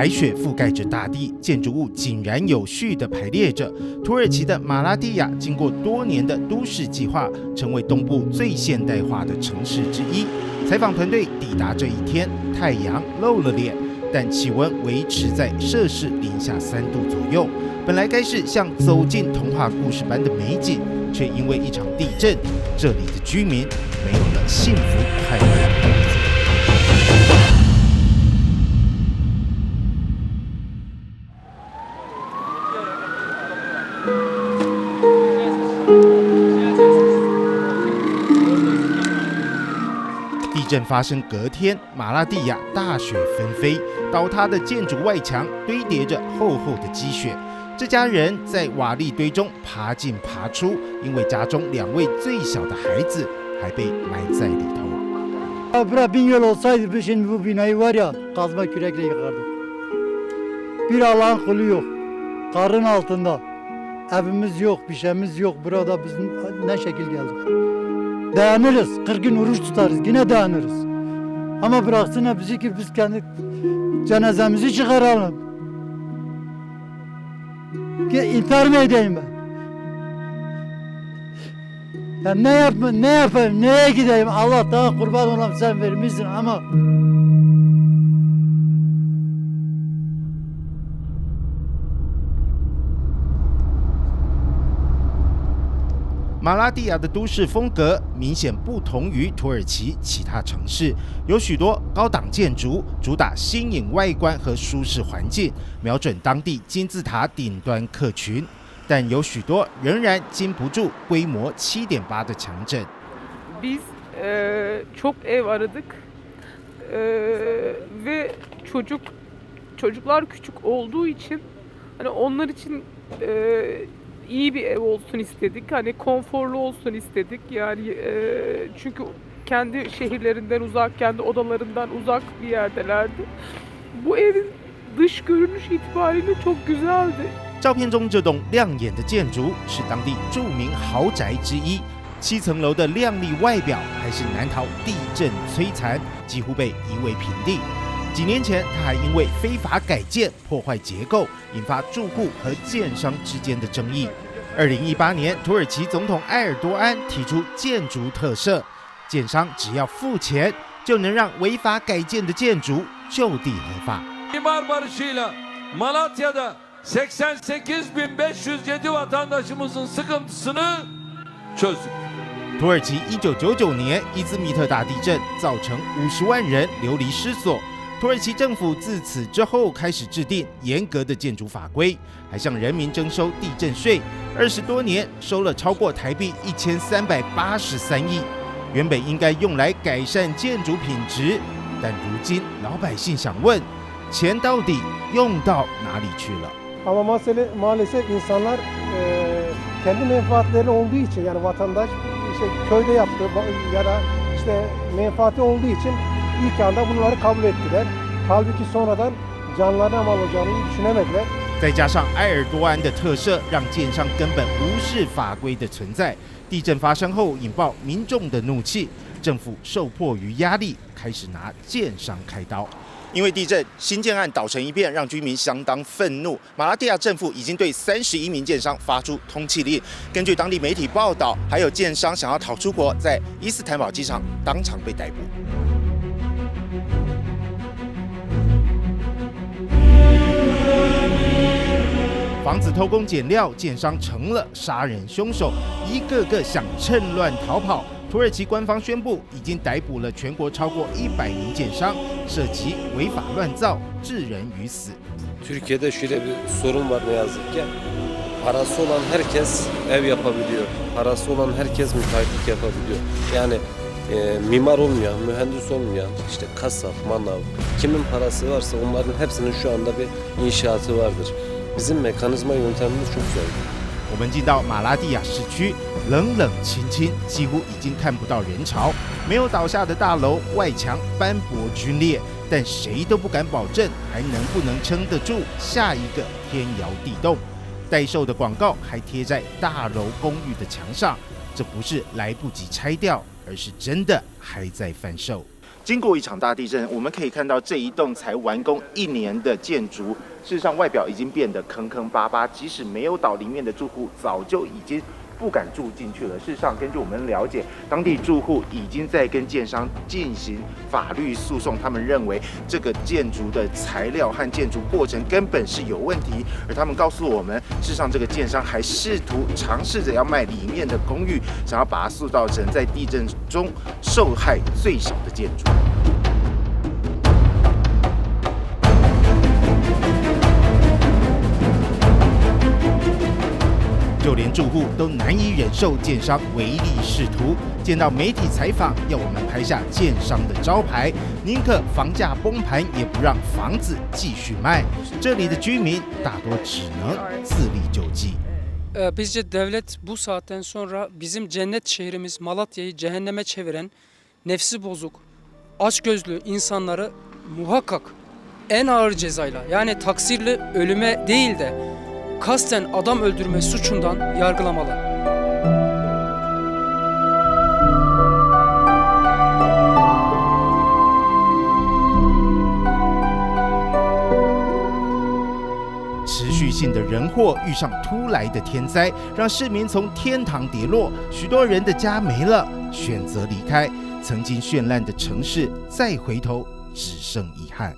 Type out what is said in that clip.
白雪覆盖着大地，建筑物井然有序地排列着。土耳其的马拉蒂亚经过多年的都市计划，成为东部最现代化的城市之一。采访团队抵达这一天，太阳露了脸，但气温维持在摄氏零下3度左右。本来该是像走进童话故事般的美景，却因为一场地震，这里的居民没有了幸福快乐的日子。地震发生隔天，马拉蒂亚大雪纷飞，倒塌的建筑外墙堆叠着厚厚的积雪。这家人在瓦砾堆中爬进爬出，因为家中2位最小的孩子还被埋在里头。Bura 1000 yıl olsaydı şimdi bu binayı var ya kazma kürekle yıkardık. Bir Allah'ın kulu yok. Karın altında. Evimiz yok, bir şeyimiz yok. Burada biz ne şekil geldik. Dayanırız. 40 gün oruç tutarız. Yine dayanırız. Ama bıraksın bizi ki biz kendi cenazemizi çıkaralım. İntihar mı edeyim ben? Ya ne yapayım, neye gideyim? Allah'tan kurban olam sen vermişsin ama...马拉蒂亚的都市风格明显不同于土耳其其他城市，有许多高档建筑，主打新颖外观和舒适环境，瞄准当地金字塔顶端客群。但有许多仍然经不住规模7.8的强震。Biz çok ev aradık ve çocuklar küçük olduğu için hani onlar için iyi bir ev olsun istedik. Hani konforlu olsun istedik. Yani çünkü kendi şehirlerinden uzak, kendi odalarından uzak bir yerdelerdi. Bu evin dış görünüş itibariyle çok güzeldi. 照片中这栋亮眼的建筑是当地著名豪宅之一，7层楼的亮丽外表还是难逃地震摧残，几乎被夷为平地。几年前，它还因为非法改建破坏结构，引发住户和建商之间的争议。2018年，土耳其总统埃尔多安提出建筑特赦，建商只要付钱，就能让违法改建的建筑就地合法。İmar barışıyla Malatya'da 88.507 vatandaşımızın sıkıntısını çözdük。土耳其1999年伊兹密特大地震造成50万人流离失所。土耳其政府自此之后开始制定严格的建筑法规，还向人民征收地震税，20多年收了超过台币1383亿。原本应该用来改善建筑品质，但如今老百姓想问，钱到底用到哪里去了？ Ama maalesef insanlar kendi menfaatleri olduğu için yani vatandaş işte köyde yaptığı ya da işte menfaati olduğu için ilk anda bunları kabul ettiler. Halbuki sonradan canlarına mal olacağını düşünemediler. 再加上埃尔多安的特赦，让建商根本无视法规的存在。地震发生后，引爆民众的怒气，政府受迫于压力，开始拿建商开刀。 因为地震，新建案倒成一片，让居民相当愤怒。马拉蒂亚政府已经对31名建商发出通缉令。根据当地媒体报道，还有建商想要逃出国，在伊斯坦堡机场当场被逮捕。房子偷工减料，建商成了杀人凶手，一个个想趁乱逃跑。 土耳其官方宣布，已经逮捕了全国超过100名建商，涉及违法乱造、致人于死。Türkiye'de şöyle bir sorun var ne yazık ki. Parası olan herkes ev yapabiliyor. Parası olan herkes müteahhitlik yapabiliyor. Yani mimar olmayan, mühendis olmayan, işte kasap, manav, kimin parası varsa onların hepsinin şu anda bir inşaatı vardır. Bizim mekanizma yöntemimiz çok zor. 我们进到马拉蒂亚市区，冷冷清清，几乎已经看不到人潮。没有倒下的大楼，外墙斑驳龟裂，但谁都不敢保证还能不能撑得住下一个天摇地动。待售的广告还贴在大楼公寓的墙上，这不是来不及拆掉，而是真的还在贩售。经过一场大地震，我们可以看到这一栋才完工1年的建筑，事实上外表已经变得坑坑巴巴，即使没有倒，里面的住户早就已经不敢住进去了。事实上，根据我们了解，当地住户已经在跟建商进行法律诉讼，他们认为这个建筑的材料和建筑过程根本是有问题，而他们告诉我们，事实上这个建商还试图尝试着要卖里面的公寓，想要把它塑造成在地震中受害最少的建筑。就连住户都难以忍受建商唯利是图，见到媒体采访要我们拍下建商的招牌，宁可房价崩盘也不让房子继续卖。这里的居民大多只能自力救济。Bizce devlet bu saatten sonra bizim cennet şehrimiz Malatya'yı cehenneme çeviren nefsi bozuk, açgözlü insanları muhakkak en ağır cezayla, yani taksirli ölüme değil de kasten adam öldürme suçundan yargılamalı. "持续性的人祸遇上突来的天灾，让市民从天堂跌落，许多人的家没了，选择离开。曾经绚烂的城市，再回头只剩遗憾。